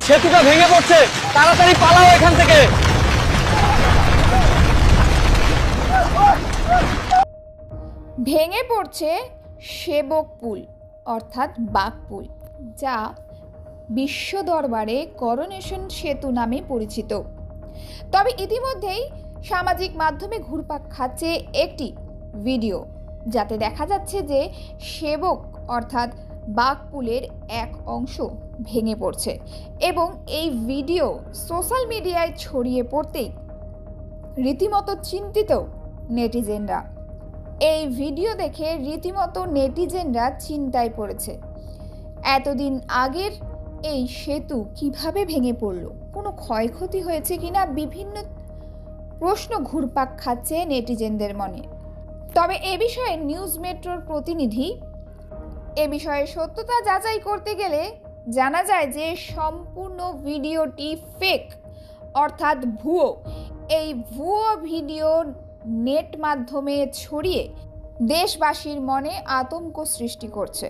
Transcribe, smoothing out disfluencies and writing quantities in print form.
সেতুটা ভেঙে পড়ছে, তাড়াতাড়ি পালাও এখান থেকে। ভেঙে পড়ছে সেবক পুল অর্থাৎ বাঘপুল, যা বিশ্ব দরবারে করোনেশন সেতু নামে পরিচিত। তবে ইতিমধ্যেই সামাজিক মাধ্যমে ঘুরপাক খাচ্ছে একটি ভিডিও, যাতে দেখা যাচ্ছে যে সেবক অর্থাৎ বাঘপুলের এক অংশ ভেঙে পড়ছে এবং এই ভিডিও সোশ্যাল মিডিয়ায় ছড়িয়ে পড়তেই রীতিমতো চিন্তিত নেটিজেনরা। এই ভিডিও দেখে রীতিমতো নেটিজেনরা চিন্তায় পড়েছে। এতদিন আগের এই সেতু কিভাবে ভেঙে পড়ল, কোনো ক্ষয়ক্ষতি হয়েছে কিনা, বিভিন্ন প্রশ্ন ঘুরপাক খাচ্ছে নেটিজেনদের মনে। তবে এ বিষয়ে নিউজ মেট্রোর প্রতিনিধি এ বিষয়ে সত্যতা যাচাই করতে গেলে জানা যায় যে সম্পূর্ণ ভিডিওটি ফেক অর্থাৎ ভুয়ো। এই ভুয়ো ভিডিও নেট মাধ্যমে ছড়িয়ে দেশবাসীর মনে আতঙ্ক সৃষ্টি করছে।